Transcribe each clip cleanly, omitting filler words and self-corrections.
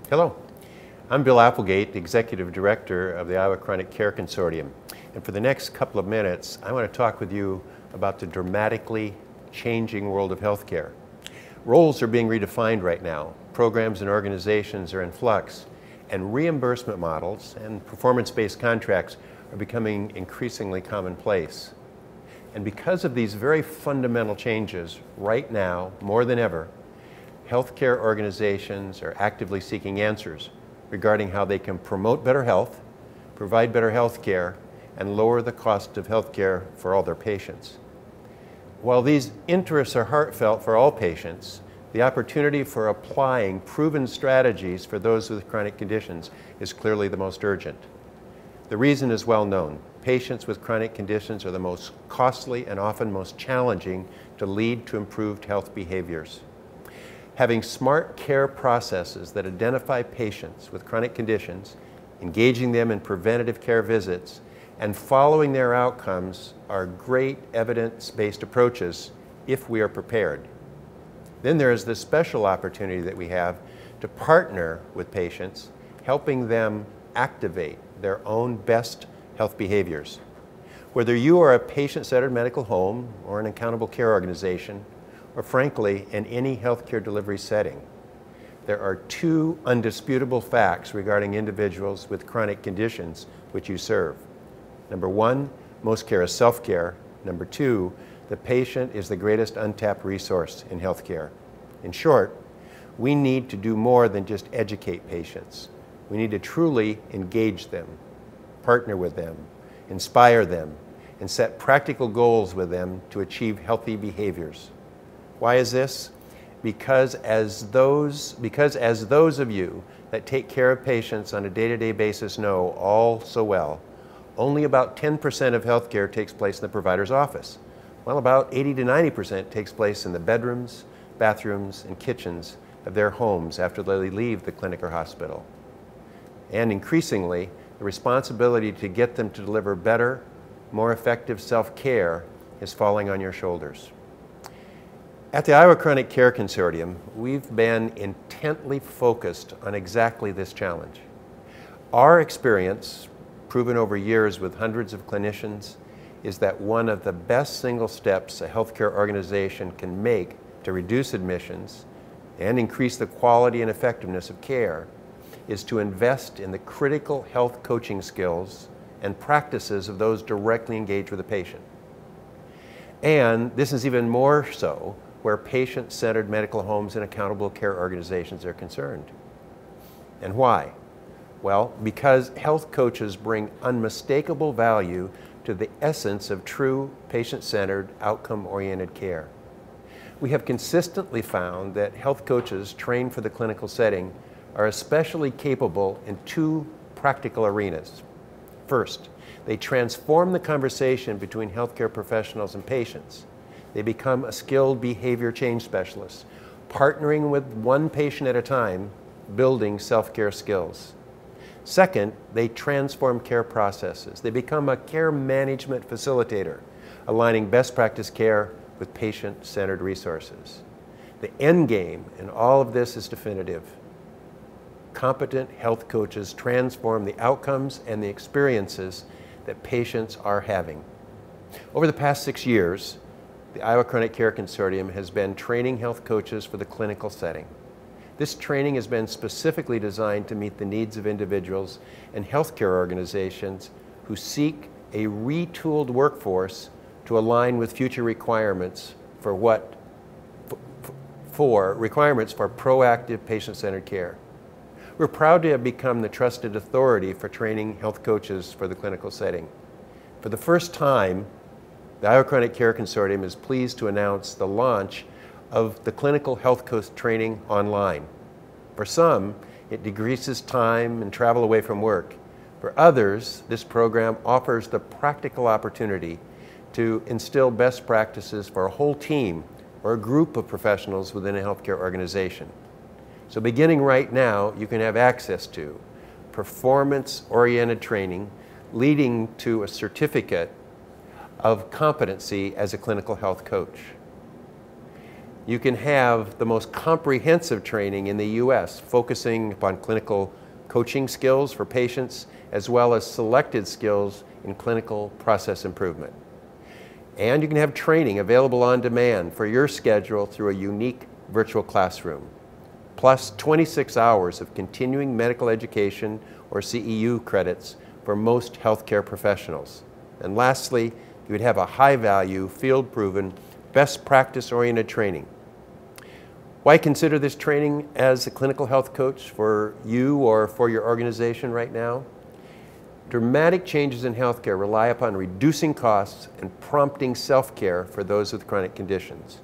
Hello, I'm Bill Appelgate, the Executive Director of the Iowa Chronic Care Consortium. And for the next couple of minutes, I want to talk with you about the dramatically changing world of healthcare. Roles are being redefined right now. Programs and organizations are in flux, and reimbursement models and performance-based contracts are becoming increasingly commonplace. And because of these very fundamental changes, right now, more than ever, healthcare organizations are actively seeking answers regarding how they can promote better health, provide better health care, and lower the cost of health care for all their patients. While these interests are heartfelt for all patients, the opportunity for applying proven strategies for those with chronic conditions is clearly the most urgent. The reason is well known. Patients with chronic conditions are the most costly and often most challenging to lead to improved health behaviors. Having smart care processes that identify patients with chronic conditions, engaging them in preventative care visits, and following their outcomes are great evidence-based approaches if we are prepared. Then there is this special opportunity that we have to partner with patients, helping them activate their own best health behaviors. Whether you are a patient-centered medical home or an accountable care organization, or frankly, in any healthcare delivery setting, there are two undisputable facts regarding individuals with chronic conditions which you serve. Number one, most care is self-care. Number two, the patient is the greatest untapped resource in healthcare. In short, we need to do more than just educate patients. We need to truly engage them, partner with them, inspire them, and set practical goals with them to achieve healthy behaviors. Why is this? Because as those of you that take care of patients on a day-to-day basis know all so well, only about 10% of healthcare takes place in the provider's office, while about 80 to 90% takes place in the bedrooms, bathrooms, and kitchens of their homes after they leave the clinic or hospital. And increasingly, the responsibility to get them to deliver better, more effective self-care is falling on your shoulders. At the Iowa Chronic Care Consortium, we've been intently focused on exactly this challenge. Our experience, proven over years with hundreds of clinicians, is that one of the best single steps a healthcare organization can make to reduce admissions and increase the quality and effectiveness of care is to invest in the critical health coaching skills and practices of those directly engaged with the patient. And this is even more so where patient-centered medical homes and accountable care organizations are concerned. And why? Well, because health coaches bring unmistakable value to the essence of true patient-centered, outcome-oriented care. We have consistently found that health coaches trained for the clinical setting are especially capable in two practical arenas. First, they transform the conversation between healthcare professionals and patients. They become a skilled behavior change specialist, partnering with one patient at a time, building self-care skills. Second, they transform care processes. They become a care management facilitator, aligning best practice care with patient-centered resources. The end game in all of this is definitive. Competent health coaches transform the outcomes and the experiences that patients are having. Over the past 6 years, the Iowa Chronic Care Consortium has been training health coaches for the clinical setting. This training has been specifically designed to meet the needs of individuals and healthcare organizations who seek a retooled workforce to align with future requirements for proactive patient-centered care. We're proud to have become the trusted authority for training health coaches for the clinical setting. For the first time, the Iowa Chronic Care Consortium is pleased to announce the launch of the clinical health coach training online. For some, it decreases time and travel away from work. For others, this program offers the practical opportunity to instill best practices for a whole team or a group of professionals within a healthcare organization. So beginning right now, you can have access to performance-oriented training leading to a certificate of competency as a clinical health coach. You can have the most comprehensive training in the U.S., focusing upon clinical coaching skills for patients, as well as selected skills in clinical process improvement. And you can have training available on demand for your schedule through a unique virtual classroom, plus 26 hours of continuing medical education or CEU credits for most healthcare professionals. And lastly, you would have a high-value, field-proven, best practice-oriented training. Why consider this training as a clinical health coach for you or for your organization right now? Dramatic changes in healthcare rely upon reducing costs and prompting self-care for those with chronic conditions.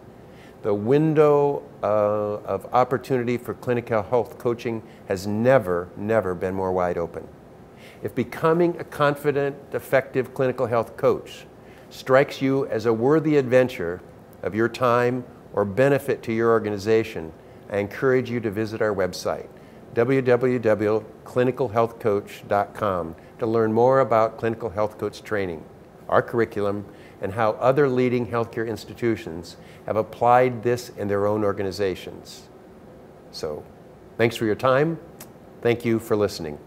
The window of opportunity for clinical health coaching has never been more wide open. If becoming a confident, effective clinical health coach strikes you as a worthy adventure of your time or benefit to your organization, I encourage you to visit our website, www.clinicalhealthcoach.com, to learn more about clinical health coach training, our curriculum, and how other leading healthcare institutions have applied this in their own organizations. So, thanks for your time. Thank you for listening.